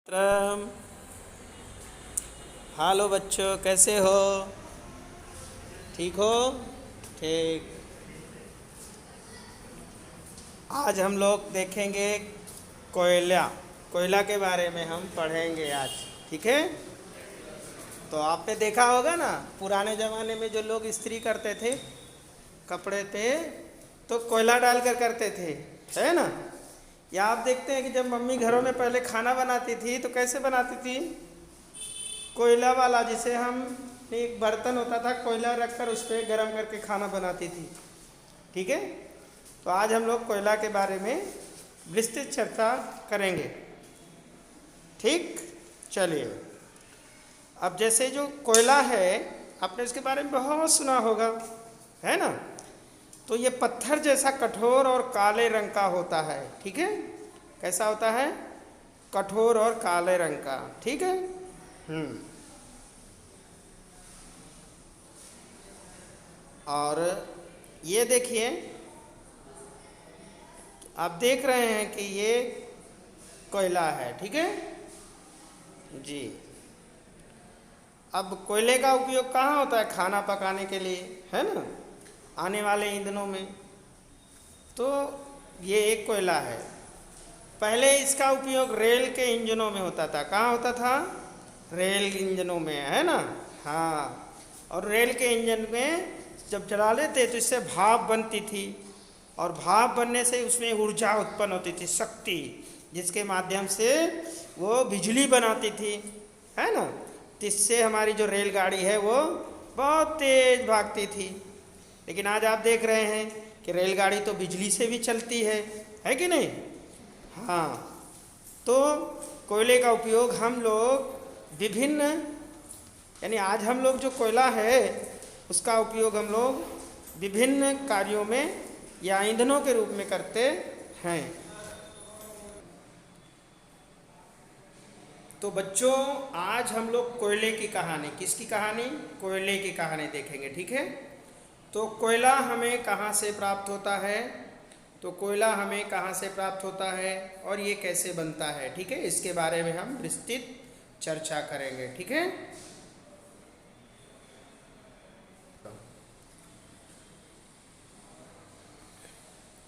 त्रम। Hello बच्चों, कैसे हो? ठीक हो? ठीक। आज हम लोग देखेंगे कोयला। कोयला के बारे में हम पढ़ेंगे आज। ठीक है? तो आपने देखा होगा ना, पुराने ज़माने में जो लोग इस्त्री करते थे, कपड़े थे, तो कोयला डालकर करते थे, है ना? या आप देखते हैं कि जब मम्मी घरों में पहले खाना बनाती थी तो कैसे बनाती थी? कोयला वाला, जिसे हम एक बर्तन होता था, कोयला रखकर उस पर गर्म करके खाना बनाती थी। ठीक है? तो आज हम लोग कोयला के बारे में विस्तृत चर्चा करेंगे। ठीक, चलिए। अब जैसे जो कोयला है, आपने इसके बारे में बहुत सुना होगा, है ना? तो ये पत्थर जैसा कठोर और काले रंग का होता है। ठीक है? कैसा होता है? कठोर और काले रंग का। ठीक है? और ये देखिए, आप देख रहे हैं कि ये कोयला है। ठीक है जी। अब कोयले का उपयोग कहाँ होता है? खाना पकाने के लिए, है ना? आने वाले ईंधनों में। तो ये एक कोयला है। पहले इसका उपयोग रेल के इंजनों में होता था। कहाँ होता था? रेल इंजनों में, है ना? हाँ। और रेल के इंजन में जब चला लेते तो इससे भाप बनती थी, और भाप बनने से उसमें ऊर्जा उत्पन्न होती थी, शक्ति, जिसके माध्यम से वो बिजली बनाती थी, है ना? जिससे हमारी जो रेलगाड़ी है वो बहुत तेज भागती थी। लेकिन आज आप देख रहे हैं कि रेलगाड़ी तो बिजली से भी चलती है कि नहीं? हाँ। तो कोयले का उपयोग हम लोग विभिन्न, यानी आज हम लोग जो कोयला है उसका उपयोग हम लोग विभिन्न कार्यों में या ईंधनों के रूप में करते हैं। तो बच्चों, आज हम लोग कोयले की कहानी, किसकी कहानी? कोयले की कहानी देखेंगे। ठीक है? तो कोयला हमें कहाँ से प्राप्त होता है? तो कोयला हमें कहाँ से प्राप्त होता है और ये कैसे बनता है? ठीक है? इसके बारे में हम विस्तृत चर्चा करेंगे। ठीक है?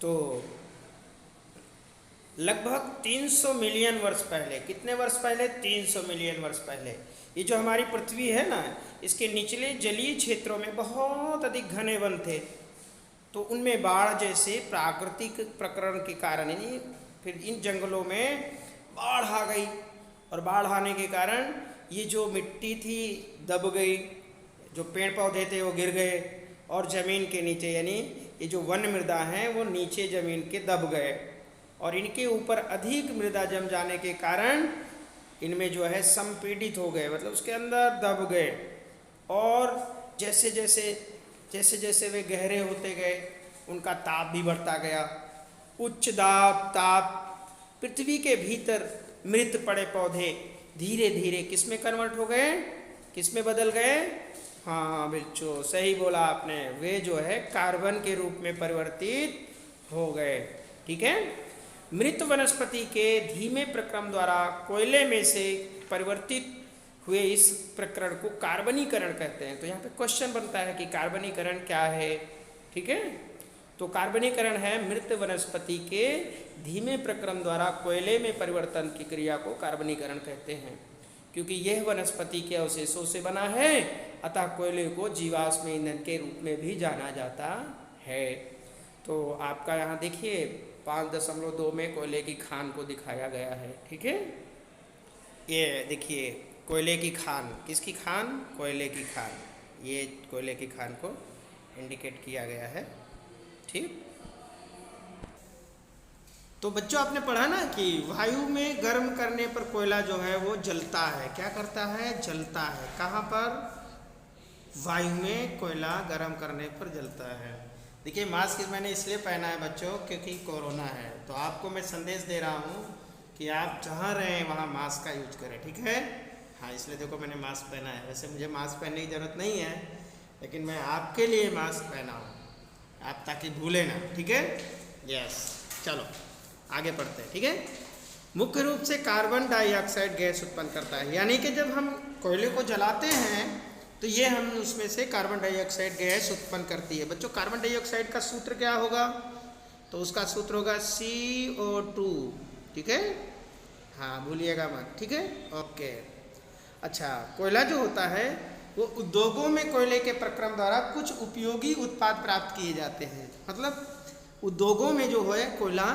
तो लगभग 300 मिलियन वर्ष पहले, कितने वर्ष पहले? 300 मिलियन वर्ष पहले, ये जो हमारी पृथ्वी है ना, इसके निचले जलीय क्षेत्रों में बहुत अधिक घने वन थे। तो उनमें बाढ़ जैसे प्राकृतिक प्रकरण के कारण, यानी फिर इन जंगलों में बाढ़ आ गई, और बाढ़ आने के कारण ये जो मिट्टी थी दब गई, जो पेड़ पौधे थे वो गिर गए, और ज़मीन के नीचे, यानी ये जो वन मृदा हैं वो नीचे ज़मीन के दब गए, और इनके ऊपर अधिक मृदा जम जाने के कारण इनमें जो है संपीड़ित हो गए, मतलब उसके अंदर दब गए। और जैसे जैसे वे गहरे होते गए, उनका ताप भी बढ़ता गया। उच्च ताप पृथ्वी के भीतर मृत पड़े पौधे धीरे धीरे किस में कन्वर्ट हो गए? किस में बदल गए? हाँ बिल्कुल सही बोला आपने, वे जो है कार्बन के रूप में परिवर्तित हो गए। ठीक है? मृत वनस्पति के धीमे प्रक्रम द्वारा कोयले में से परिवर्तित हुए इस प्रकरण को कार्बनीकरण कहते हैं। तो यहाँ पे क्वेश्चन बनता है कि कार्बनीकरण क्या है? ठीक है? तो कार्बनीकरण है मृत वनस्पति के धीमे प्रक्रम द्वारा कोयले में परिवर्तन की क्रिया को कार्बनीकरण कहते हैं। क्योंकि यह वनस्पति के अवशेषों से बना है, अतः कोयले को जीवाश्म ईंधन के रूप में भी जाना जाता है। तो आपका यहाँ देखिए 5.2 में कोयले की खान को दिखाया गया है। ठीक है? ये देखिए कोयले की खान, किसकी खान? कोयले की खान। ये कोयले की खान को इंडिकेट किया गया है। ठीक। तो बच्चों, आपने पढ़ा ना कि वायु में गर्म करने पर कोयला जो है वो जलता है। क्या करता है? जलता है। कहाँ पर? वायु में कोयला गर्म करने पर जलता है। देखिए, मास्क मैंने इसलिए पहना है बच्चों क्योंकि कोरोना है। तो आपको मैं संदेश दे रहा हूँ कि आप जहाँ रहें वहाँ मास्क का यूज करें। ठीक है? हाँ, इसलिए देखो मैंने मास्क पहना है। वैसे मुझे मास्क पहनने की ज़रूरत नहीं है, लेकिन मैं आपके लिए मास्क पहना हूँ, आप ताकि भूलें ना। ठीक है? यस। चलो आगे पढ़ते हैं। ठीक है? मुख्य रूप से कार्बन डाइऑक्साइड गैस उत्पन्न करता है। यानी कि जब हम कोयले को जलाते हैं तो ये हम उसमें से कार्बन डाइऑक्साइड गैस उत्पन्न करती है। बच्चों, कार्बन डाइऑक्साइड का सूत्र क्या होगा? तो उसका सूत्र होगा CO2। ठीक है, हाँ भूलिएगा मत। ठीक है, ओके। अच्छा, कोयला जो होता है वो उद्योगों में कोयले के प्रक्रम द्वारा कुछ उपयोगी उत्पाद प्राप्त किए जाते हैं। मतलब उद्योगों में जो है कोयला,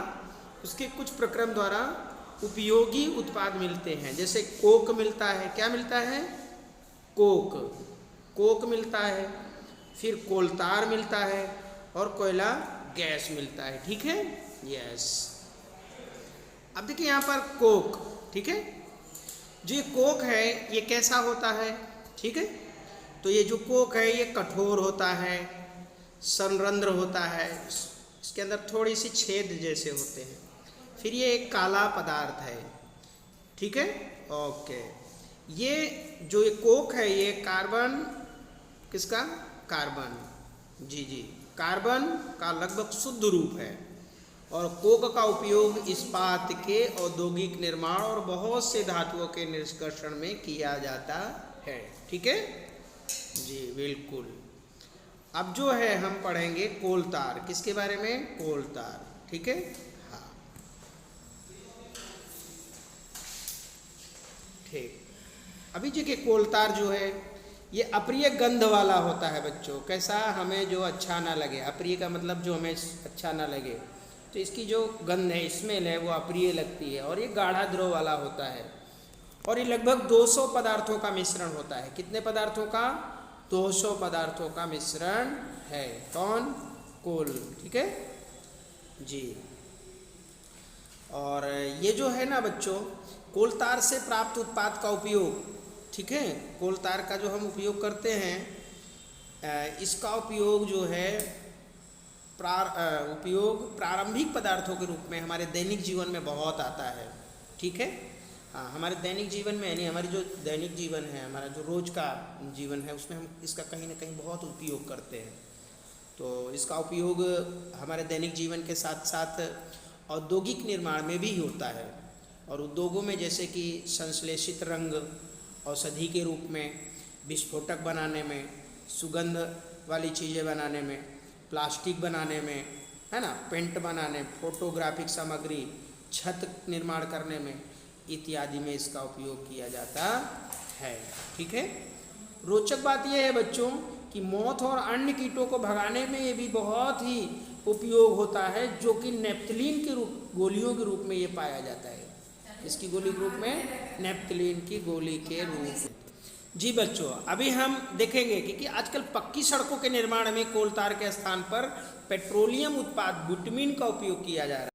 उसके कुछ प्रक्रम द्वारा उपयोगी उत्पाद मिलते हैं। जैसे कोक मिलता है। क्या मिलता है? कोक मिलता है, फिर कोलतार मिलता है और कोयला गैस मिलता है। ठीक है, यस। अब देखिए यहाँ पर कोक। ठीक है, जो ये कोक है ये कैसा होता है? ठीक है, तो ये जो कोक है ये कठोर होता है, संरंध्र होता है, इसके अंदर थोड़ी सी छेद जैसे होते हैं। फिर ये एक काला पदार्थ है। ठीक है, ओके। ये जो ये कोक है ये कार्बन, किसका? कार्बन, जी, कार्बन का लगभग शुद्ध रूप है। और कोक का उपयोग इस्पात के औद्योगिक निर्माण और बहुत से धातुओं के निष्कर्षण में किया जाता है। ठीक है जी, बिल्कुल। अब जो है हम पढ़ेंगे कोलतार। किसके बारे में? कोलतार। ठीक है, हाँ, ठीक। अभी जो कि कोलतार जो है ये अप्रिय गंध वाला होता है बच्चों। कैसा? हमें जो अच्छा ना लगे। अप्रिय का मतलब जो हमें अच्छा ना लगे, तो इसकी जो गंध है, स्मेल है, वो अप्रिय लगती है। और ये गाढ़ा द्रव वाला होता है और ये लगभग 200 पदार्थों का मिश्रण होता है। कितने पदार्थों का? 200 पदार्थों का मिश्रण है। कौन? कोल। ठीक है जी। और ये जो है ना बच्चों, कोलतार से प्राप्त उत्पाद का उपयोग, ठीक है, कोलतार का जो हम उपयोग करते हैं, इसका उपयोग जो है उपयोग प्रारंभिक पदार्थों के रूप में हमारे दैनिक जीवन में बहुत आता है। ठीक है, हाँ, हमारे दैनिक जीवन में, यानी हमारी जो दैनिक जीवन है, हमारा जो रोज का जीवन है, उसमें हम इसका कहीं ना कहीं बहुत उपयोग करते हैं। तो इसका उपयोग हमारे दैनिक जीवन के साथ साथ औद्योगिक निर्माण में भी होता है। और उद्योगों में जैसे कि संश्लेषित रंग औषधि के रूप में, विस्फोटक बनाने में, सुगंध वाली चीज़ें बनाने में, प्लास्टिक बनाने में, है ना, पेंट बनाने, फोटोग्राफिक सामग्री, छत निर्माण करने में इत्यादि में इसका उपयोग किया जाता है। ठीक है, रोचक बात यह है बच्चों कि मोथ और अन्य कीटों को भगाने में ये भी बहुत ही उपयोग होता है, जो कि नेप्थलीन के रूप, गोलियों के रूप में ये पाया जाता है। इसकी गोली के रूप में, नेप्थलीन की गोली के रूप में। जी बच्चों, अभी हम देखेंगे कि आजकल पक्की सड़कों के निर्माण में कोलतार के स्थान पर पेट्रोलियम उत्पाद बिटुमेन का उपयोग किया जा रहा है।